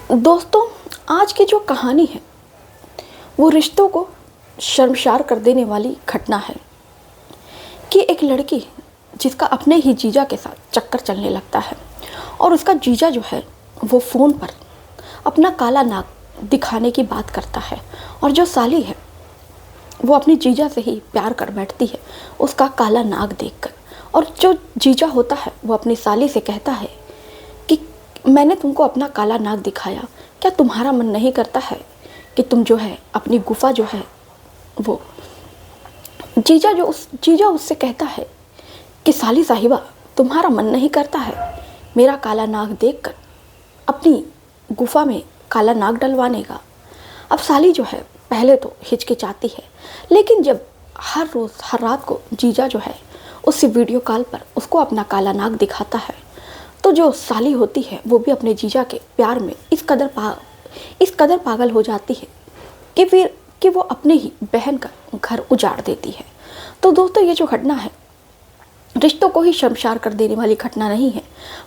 दोस्तों, आज की जो कहानी है वो रिश्तों को शर्मसार कर देने वाली घटना है कि एक लड़की जिसका अपने ही जीजा के साथ चक्कर चलने लगता है और उसका जीजा जो है वो फ़ोन पर अपना काला नाक दिखाने की बात करता है और जो साली है वो अपनी जीजा से ही प्यार कर बैठती है उसका काला नाक देखकर। और जो जीजा होता है वो अपनी साली से कहता है कि मैंने तुमको अपना काला नाक दिखाया, क्या तुम्हारा मन नहीं करता है कि तुम जो है अपनी गुफा जो है वो जीजा उससे कहता है कि साली साहिबा, तुम्हारा मन नहीं करता है मेरा काला नाक देखकर अपनी गुफा में काला नाक डलवाने का। अब साली जो है पहले तो हिचकिचाती है, लेकिन जब हर रोज़ हर रात को जीजा जो है उससे वीडियो कॉल पर उसको अपना काला नाक दिखाता है तो जो साली होती है वो भी अपने जीजा के प्यार में इस कदर पागल हो जाती है कि वो अपने ही बहन का घर उजाड़ देती है। तो दोस्तों, ये जो घटना है रिश्तों को ही शर्मसार कर देने वाली घटना नहीं है,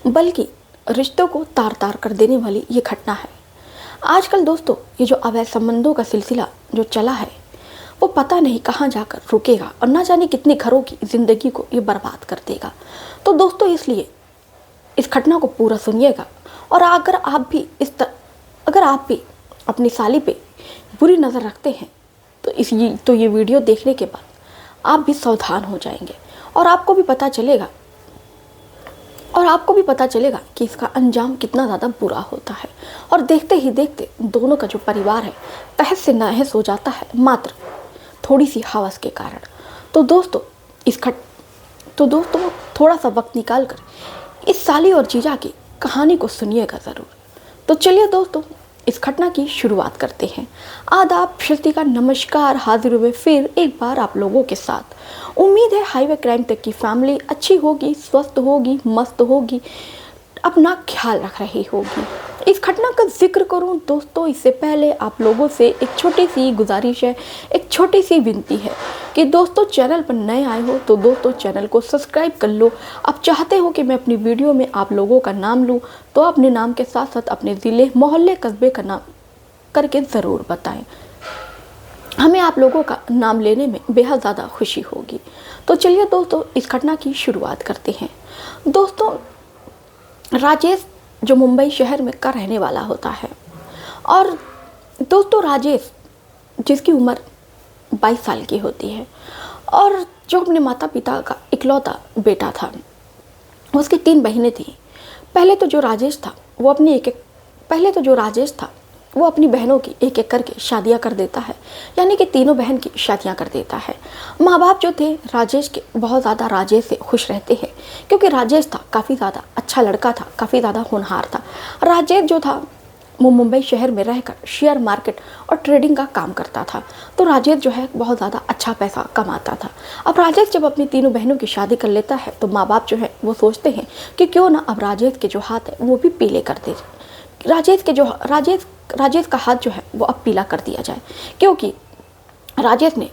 बल्कि रिश्तों को तार तार कर देने वाली ये घटना है। आजकल दोस्तों, ये जो अवैध संबंधों का सिलसिला जो चला है वो पता नहीं कहाँ जाकर रुकेगा और ना जाने कितने घरों की ज़िंदगी को ये बर्बाद कर देगा। तो दोस्तों, इसलिए इस घटना को पूरा सुनिएगा। और अगर आप भी अपनी साली पे बुरी नज़र रखते हैं तो ये वीडियो देखने के बाद आप भी सावधान हो जाएंगे और आपको भी पता चलेगा कि इसका अंजाम कितना ज़्यादा बुरा होता है। और देखते ही देखते दोनों का जो परिवार है तहस से नहस हो जाता है, मात्र थोड़ी सी हवस के कारण। तो दोस्तों, थोड़ा सा वक्त निकाल कर इस साली और जीजा की कहानी को सुनिएगा ज़रूर। तो चलिए दोस्तों, इस घटना की शुरुआत करते हैं। आदाब, श्रुति नमस्कार, हाजिर हुए फिर एक बार आप लोगों के साथ। उम्मीद है हाईवे क्राइम तक की फैमिली अच्छी होगी, स्वस्थ होगी, मस्त होगी, अपना ख्याल रख रही होगी। इस घटना का जिक्र करूं दोस्तों, इससे पहले आप लोगों से एक छोटी सी गुजारिश है, एक छोटी सी विनती है कि दोस्तों चैनल पर नए आए हो तो दोस्तों चैनल को सब्सक्राइब कर लो। आप चाहते हो कि मैं अपनी वीडियो में आप लोगों का नाम लूं तो अपने नाम के साथ साथ अपने ज़िले, मोहल्ले, कस्बे का नाम करके ज़रूर बताएं। हमें आप लोगों का नाम लेने में बेहद ज़्यादा खुशी होगी। तो चलिए दोस्तों, इस घटना की शुरुआत करते हैं। दोस्तों, राजेश जो मुंबई शहर में का रहने वाला होता है और दोस्तों राजेश जिसकी उम्र 22 साल की होती है और जो अपने माता पिता का इकलौता बेटा था। उसकी 3 बहनें थीं। पहले तो जो राजेश था वो अपनी बहनों की एक एक करके शादियां कर देता है, यानी कि तीनों बहन की शादियां कर देता है। माँ बाप जो थे राजेश के बहुत ज़्यादा राजेश से खुश रहते हैं, क्योंकि राजेश था काफ़ी ज़्यादा अच्छा लड़का था, काफ़ी ज़्यादा होनहार था। राजेश जो था वो मुंबई शहर में रहकर शेयर मार्केट और ट्रेडिंग का काम करता था। तो राजेश जो है बहुत ज़्यादा अच्छा पैसा कमाता था। अब राजेश जब अपनी तीनों बहनों की शादी कर लेता है तो माँ बाप जो है वो सोचते हैं कि क्यों ना अब राजेश के जो हाथ है वो भी पीले कर दे। राजेश का हाथ जो है वो अब पीला कर दिया जाए, क्योंकि राजेश ने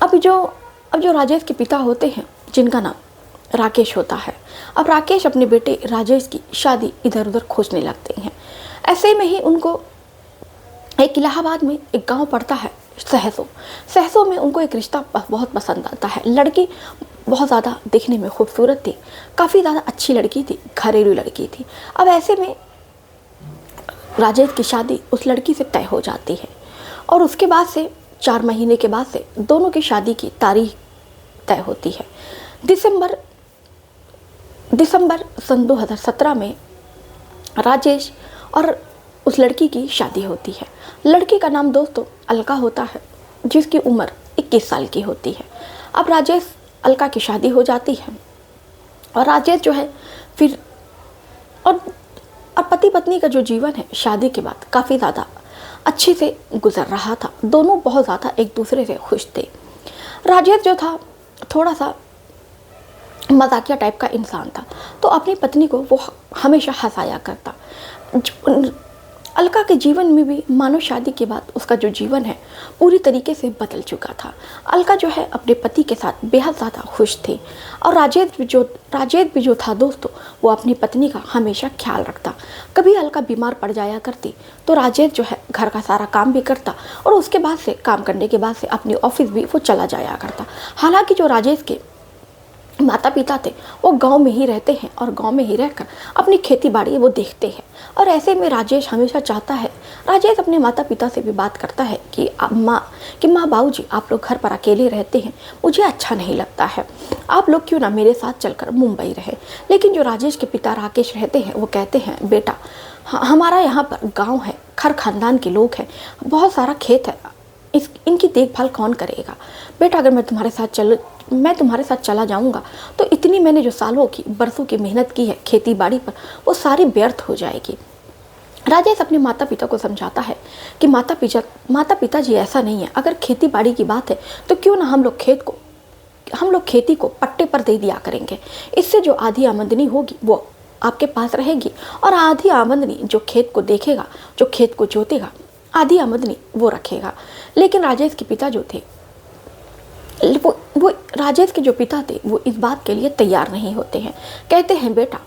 अब जो राजेश के पिता होते हैं जिनका नाम राकेश होता है, अब राकेश अपने बेटे राजेश की शादी इधर उधर खोजने लगते हैं। ऐसे में ही उनको एक इलाहाबाद में एक गांव पड़ता है सहसों में उनको एक रिश्ता बहुत पसंद आता है। लड़की बहुत ज़्यादा देखने में खूबसूरत थी, काफ़ी ज़्यादा अच्छी लड़की थी, घरेलू लड़की थी। अब ऐसे में राजेश की शादी उस लड़की से तय हो जाती है और उसके बाद से 4 महीने के बाद से दोनों की शादी की तारीख तय होती है। दिसंबर सन 2017 में राजेश और उस लड़की की शादी होती है। लड़की का नाम दोस्तों अलका होता है, जिसकी उम्र 21 साल की होती है। अब राजेश अलका की शादी हो जाती है और राजेश जो है फिर और पति पत्नी का जो जीवन है शादी के बाद काफ़ी ज़्यादा अच्छे से गुजर रहा था। दोनों बहुत ज़्यादा एक दूसरे से खुश थे। राजेश जो था थोड़ा सा मजाकिया टाइप का इंसान था, तो अपनी पत्नी को वो हमेशा हंसाया करता। अलका के जीवन में भी मानो शादी के बाद उसका जो जीवन है पूरी तरीके से बदल चुका था। अलका जो है अपने पति के साथ बेहद ज़्यादा खुश थी और राजेश भी जो था दोस्तों, वो अपनी पत्नी का हमेशा ख्याल रखता। कभी अलका बीमार पड़ जाया करती तो राजेश जो है घर का सारा काम भी करता और उसके बाद से काम करने के बाद से अपनी ऑफिस भी वो चला जाया करता। हालांकि जो राजेश के माता पिता थे वो गांव में ही रहते हैं और गांव में ही रहकर अपनी खेती बाड़ी वो देखते हैं। और ऐसे में राजेश हमेशा चाहता है, राजेश अपने माता पिता से भी बात करता है कि माँ बाबूजी आप लोग घर पर अकेले रहते हैं, मुझे अच्छा नहीं लगता है, आप लोग क्यों ना मेरे साथ चलकर मुंबई रहे। लेकिन जो राजेश के पिता राकेश रहते हैं वो कहते हैं, बेटा हमारा यहाँ पर गाँव है, हर खानदान के लोग हैं, बहुत सारा खेत है, इनकी देखभाल कौन करेगा। बेटा अगर मैं तुम्हारे साथ चला जाऊंगा तो इतनी मैंने जो सालों की बरसों की मेहनत की है खेती बाड़ी पर वो सारी व्यर्थ हो जाएगी। राजेश अपने माता पिता को समझाता है कि माता पिता जी ऐसा नहीं है, अगर खेती बाड़ी की बात है तो क्यों ना हम लोग खेती को पट्टे पर दे दिया करेंगे। इससे जो आधी आमदनी होगी वो आपके पास रहेगी और आधी आमदनी जो खेत को देखेगा, जो खेत को जोतेगा, आधी आमदनी वो रखेगा। लेकिन राजेश के पिता जो थे वो राजेश के जो पिता थे वो इस बात के लिए तैयार नहीं होते हैं। कहते हैं, बेटा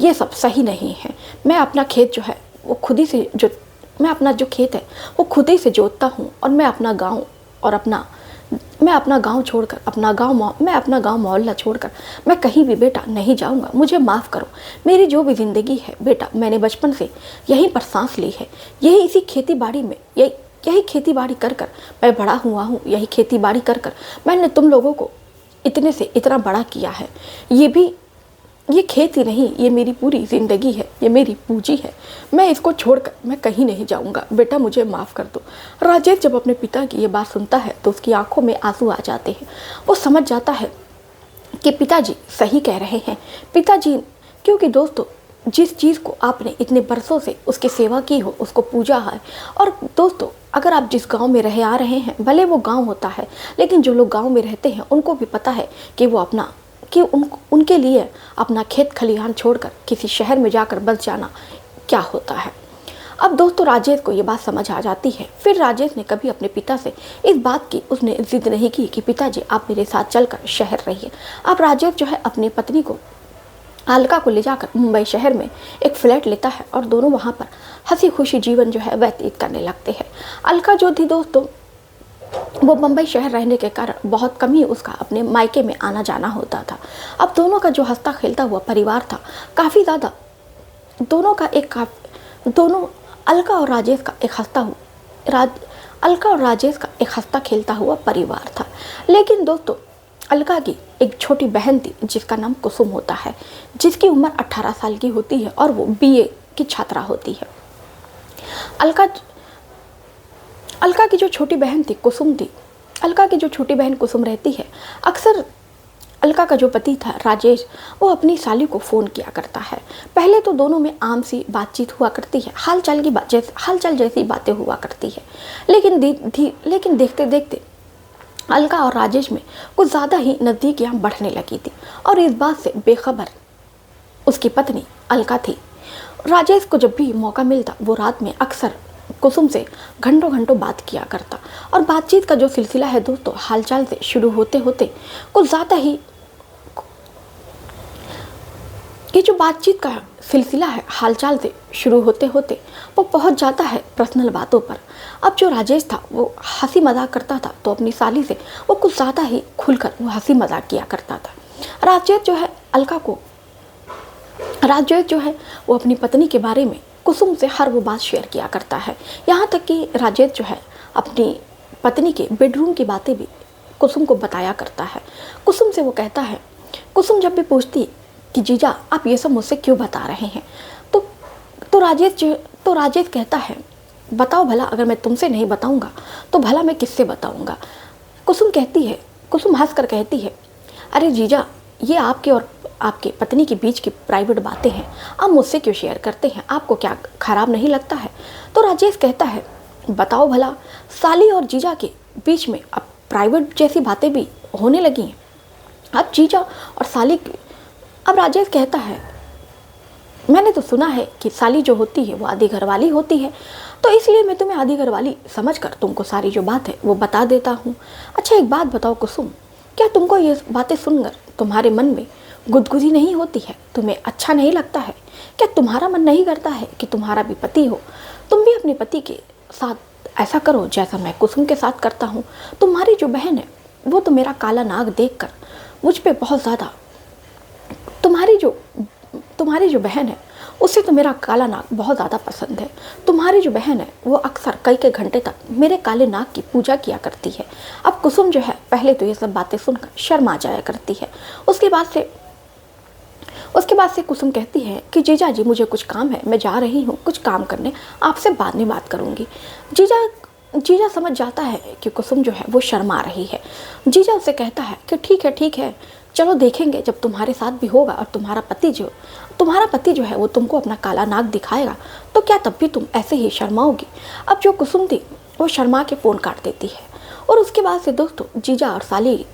ये सब सही नहीं है, मैं अपना खेत जो है वो खुद ही से जो मैं अपना जो खेत है वो खुद ही से जोतता हूँ और मैं अपना गांव छोड़कर मैं अपना गांव मोहल्ला छोड़कर मैं कहीं भी बेटा नहीं जाऊंगा। मुझे माफ़ करो, मेरी जो भी ज़िंदगी है बेटा मैंने बचपन से यहीं पर सांस ली है, यही इसी खेती बाड़ी में यही खेती बाड़ी कर कर मैं बड़ा हुआ हूँ, यही खेती बाड़ी कर कर मैंने तुम लोगों को इतने से इतना बड़ा किया है। ये खेत ही नहीं, ये मेरी पूरी ज़िंदगी है, ये मेरी पूंजी है, मैं इसको छोड़कर मैं कहीं नहीं जाऊंगा, बेटा मुझे माफ़ कर दो। राजेश जब अपने पिता की ये बात सुनता है तो उसकी आंखों में आंसू आ जाते हैं। वो समझ जाता है कि पिताजी सही कह रहे हैं। पिताजी, क्योंकि दोस्तों जिस चीज़ को आपने इतने बरसों से उसकी सेवा की हो, उसको पूजा है, और दोस्तों अगर आप जिस गांव में रहे आ रहे हैं, भले वो गांव होता है लेकिन जो लोग गांव में रहते हैं उनको भी पता है कि उनके लिए अपना खेत खलिहान छोड़कर किसी शहर में जाकर बस जाना क्या होता है। अब दोस्तों राजेश को ये बात समझ आ जाती है। फिर राजेश ने कभी अपने पिता से इस बात की उसने जिद नहीं की कि पिताजी आप मेरे साथ चलकर शहर रहिए। अब राजेश जो है अपनी पत्नी को अलका को ले जाकर मुंबई शहर में एक फ्लैट लेता है और दोनों वहाँ पर हंसी खुशी जीवन जो है व्यतीत करने लगते हैं। अलका जो थी दोस्तों वो मुंबई शहर रहने के कारण बहुत कम ही उसका अपने मायके में आना जाना होता था। अब दोनों का जो हंसता खेलता हुआ परिवार था, काफ़ी ज़्यादा अलका और राजेश का एक हंसता खेलता हुआ परिवार था। लेकिन दोस्तों अलका की एक छोटी बहन थी जिसका नाम कुसुम होता है, जिसकी उम्र 18 साल की होती है और वो बीए की छात्रा होती है। अलका की जो छोटी बहन कुसुम रहती है, अक्सर अलका का जो पति था राजेश वो अपनी साली को फ़ोन किया करता है। पहले तो दोनों में आम सी बातचीत हुआ करती है, हालचाल जैसी बातें हुआ करती है। लेकिन देखते देखते अलका और राजेश में कुछ ज़्यादा ही नज़दीकियाँ बढ़ने लगी थी और इस बात से बेखबर उसकी पत्नी अलका थी। राजेश को जब भी मौका मिलता वो रात में अक्सर कुसुम से घंटों बात किया करता और बातचीत का जो सिलसिला है दोस्तों हालचाल से शुरू होते होते कुछ ज़्यादा ही ये जो बातचीत का सिलसिला है हालचाल से शुरू होते होते वो पहुंच जाता है पर्सनल बातों पर। अब जो राजेश था वो हंसी मजाक करता था तो अपनी साली से वो कुछ ज़्यादा ही खुलकर वो हंसी मजाक किया करता था। राजेश जो है वो अपनी पत्नी के बारे में कुसुम से हर वो बात शेयर किया करता है। यहाँ तक कि राजेश जो है अपनी पत्नी के बेडरूम की बातें भी कुसुम को बताया करता है। कुसुम से वो कहता है, कुसुम जब भी पूछती कि जीजा आप ये सब मुझसे क्यों बता रहे हैं, तो राजेश कहता है, बताओ भला, अगर मैं तुमसे नहीं बताऊंगा तो भला मैं किससे बताऊंगा। कुसुम हंस कर कहती है, अरे जीजा ये आपके और आपके पत्नी के बीच की प्राइवेट बातें हैं, आप मुझसे क्यों शेयर करते हैं, आपको क्या खराब नहीं लगता है। तो राजेश कहता है, बताओ भला, साली और जीजा के बीच में अब प्राइवेट जैसी बातें भी होने लगी हैं। अब जीजा और साली अब राजेश कहता है, मैंने तो सुना है कि साली जो होती है वो आधी घरवाली होती है, तो इसलिए मैं तुम्हें आधी घरवाली समझकर तुमको सारी जो बात है वो बता देता हूँ। अच्छा एक बात बताओ कुसुम, क्या तुमको ये बातें सुनकर तुम्हारे मन में गुदगुदी नहीं होती है? तुम्हें अच्छा नहीं लगता है? क्या तुम्हारा मन नहीं करता है कि तुम्हारा भी पति हो, तुम भी अपने पति के साथ ऐसा करो जैसा मैं कुसुम के साथ करता हूँ? तुम्हारी जो बहन है वो तो मेरा काला नाग देखकर मुझ पे बहुत ज़्यादा, तुम्हारी जो बहन है उसे तो मेरा काला नाग बहुत ज़्यादा पसंद है। तुम्हारी जो बहन है वो अक्सर कई घंटे तक मेरे काले नाग की पूजा किया करती है। अब कुसुम जो है पहले तो ये सब बातें सुनकर शर्मा जाया करती है। उसके बाद से कुसुम कहती है कि जीजा जी मुझे कुछ काम है, मैं जा रही हूँ कुछ काम करने, आपसे बाद में बात करूँगी। जीजा समझ जाता है कि कुसुम जो है वो शर्मा रही है। जीजा उससे कहता है कि ठीक है, चलो देखेंगे जब तुम्हारे साथ भी होगा और तुम्हारा पति जो है वो तुमको अपना काला नाग दिखाएगा तो क्या तब भी तुम ऐसे ही शर्माओगी? अब जो कुसुम थी वो शर्मा के फ़ोन काट देती है। और उसके बाद से दोस्तों जीजा और साली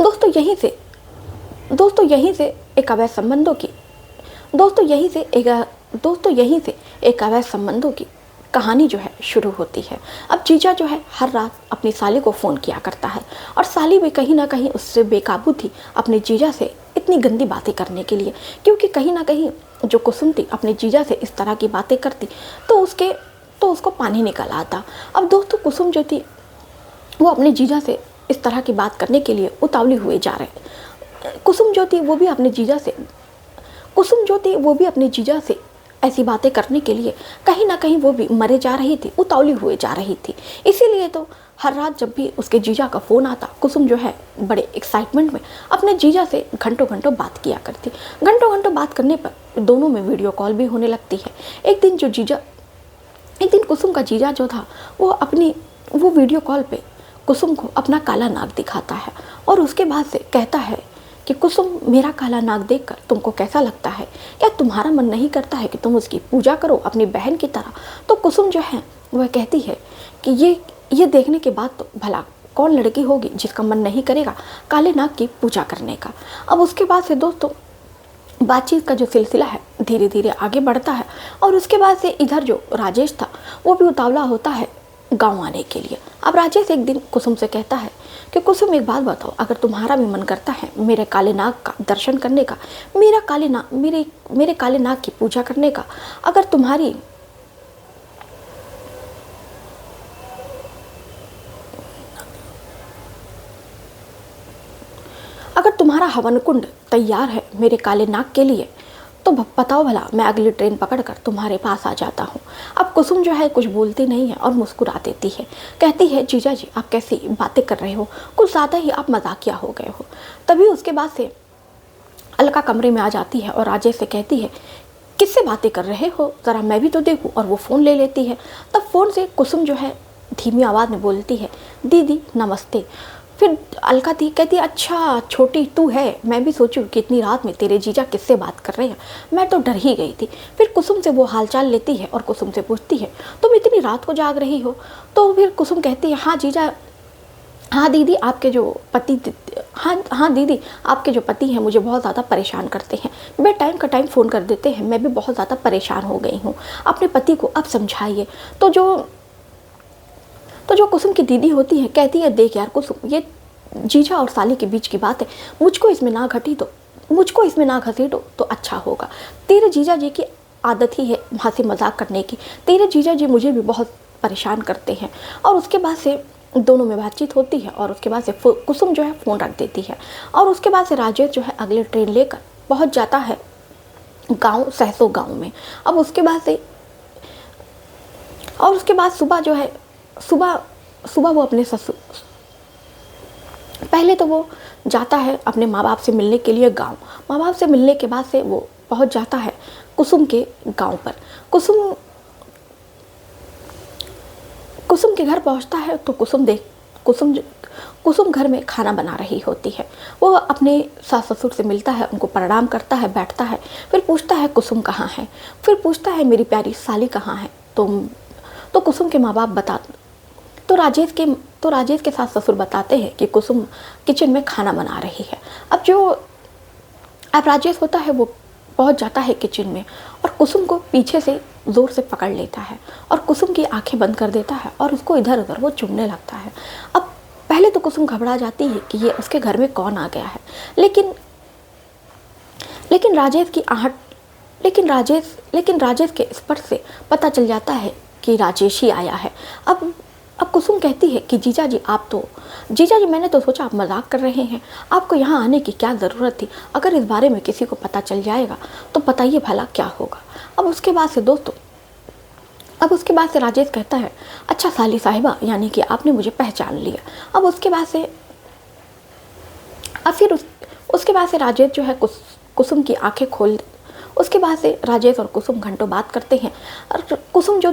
दोस्तों यहीं से एक अवैध संबंधों की कहानी जो है शुरू होती है। अब जीजा जो है हर रात अपनी साली को फ़ोन किया करता है और साली भी कहीं ना कहीं उससे बेकाबू थी अपने जीजा से इतनी गंदी बातें करने के लिए, क्योंकि कहीं ना कहीं जो कुसुम थी अपने जीजा से इस तरह की बातें करती तो उसको पानी निकल आता। अब दोस्तों कुसुम जो थी वो अपने जीजा से इस तरह की बात करने के लिए उतावली हुए जा रहे। कुसुम जो थी वो भी अपने जीजा से ऐसी बातें करने के लिए कहीं ना कहीं वो भी मरे जा रही थी, उतावली हुए जा रही थी। इसीलिए तो हर रात जब भी उसके जीजा का फ़ोन आता कुसुम जो है बड़े एक्साइटमेंट में अपने जीजा से घंटों बात किया करती। घंटों बात करने पर दोनों में वीडियो कॉल भी होने लगती है। एक दिन कुसुम का जीजा जो था वो वीडियो कॉल पे कुसुम को अपना काला नाग दिखाता है और उसके बाद से कहता है कि कुसुम मेरा काला नाग देखकर तुमको कैसा लगता है? क्या तुम्हारा मन नहीं करता है कि तुम उसकी पूजा करो अपनी बहन की तरह? तो कुसुम जो है वह कहती है कि ये देखने के बाद तो भला कौन लड़की होगी जिसका मन नहीं करेगा काले नाग की पूजा करने का। अब उसके बाद से दोस्तों बातचीत का जो सिलसिला है धीरे धीरे आगे बढ़ता है और उसके बाद से इधर जो राजेश था वो भी उतावला होता है गाँव आने के लिए। अब राजेश एक दिन कुसुम से कहता है कि कुसुम एक बात बताओ, अगर तुम्हारा भी मन करता है मेरे काले नाग का दर्शन करने का, मेरे काले नाग की पूजा करने का, अगर तुम्हारा हवन कुंड तैयार है मेरे काले नाग के लिए तो बताओ भला, मैं अगली ट्रेन पकड़कर तुम्हारे पास आ जाता हूँ। अब कुसुम जो है कुछ बोलती नहीं है और मुस्कुरा देती है, कहती है जीजा जी आप कैसी बातें कर रहे हो, कुछ ज़्यादा ही आप मजाकिया हो गए हो। तभी उसके बाद से अलका कमरे में आ जाती है और राजेश से कहती है किससे बातें कर रहे हो, ज़रा मैं भी तो देखूँ, और वो फ़ोन ले लेती है। तब फ़ोन से कुसुम जो है धीमी आवाज़ में बोलती है दीदी नमस्ते। फिर अलका दी कहती है अच्छा छोटी तू है, मैं भी सोचूं कि इतनी रात में तेरे जीजा किससे बात कर रहे हैं, मैं तो डर ही गई थी। फिर कुसुम से वो हालचाल लेती है और कुसुम से पूछती है तुम इतनी रात को जाग रही हो? तो फिर कुसुम कहती है हाँ जीजा, हाँ दीदी आपके जो पति हैं मुझे बहुत ज़्यादा परेशान करते हैं, बे टाइम का टाइम फ़ोन कर देते हैं, मैं भी बहुत ज़्यादा परेशान हो गई हूँ, अपने पति को अब समझाइए। तो जो कुसुम की दीदी होती है कहती है देख यार कुसुम, ये जीजा और साली के बीच की बात है, मुझको इसमें ना घसीटो तो अच्छा होगा। तेरे जीजा जी की आदत ही है हंसी मजाक करने की, तेरे जीजा जी मुझे भी बहुत परेशान करते हैं। और उसके बाद से दोनों में बातचीत होती है और उसके बाद से कुसुम जो है फ़ोन रख देती है और उसके बाद से राजेश जो है अगले ट्रेन लेकर पहुंच जाता है सहसो गाँव में। अब उसके बाद सुबह वो अपने ससुर, पहले तो वो जाता है अपने माँ बाप से मिलने के लिए गांव। माँ बाप से मिलने के बाद से वो पहुंच जाता है कुसुम के गांव पर। कुसुम के घर पहुंचता है तो कुसुम घर में खाना बना रही होती है। वो अपने सास ससुर से मिलता है, उनको प्रणाम करता है, बैठता है, फिर पूछता है कुसुम कहाँ है, फिर पूछता है मेरी प्यारी साली कहाँ है। तो कुसुम के माँ बाप तो राजेश के सास ससुर बताते हैं कि कुसुम किचन में खाना बना रही है। अब राजेश होता है वो पहुंच जाता है किचन में और कुसुम को पीछे से ज़ोर से पकड़ लेता है और कुसुम की आंखें बंद कर देता है और उसको इधर उधर वो चूमने लगता है। अब पहले तो कुसुम घबरा जाती है कि ये उसके घर में कौन आ गया है, लेकिन लेकिन राजेश की आहट लेकिन राजेश के स्पर्श से पता चल जाता है कि राजेश ही आया है। अब कुसुम कहती है कि जीजा जी मैंने तो सोचा आप मजाक कर रहे हैं, आपको यहाँ आने की क्या ज़रूरत थी, अगर इस बारे में किसी को पता चल जाएगा तो बताइए भला क्या होगा। अब उसके बाद से राजेश कहता है, अच्छा साली साहिबा, यानी कि आपने मुझे पहचान लिया। अब उसके बाद से राजेश जो है कुसुम की आंखें खोल, उसके बाद से राजेश और कुसुम घंटों बात करते हैं और कुसुम जो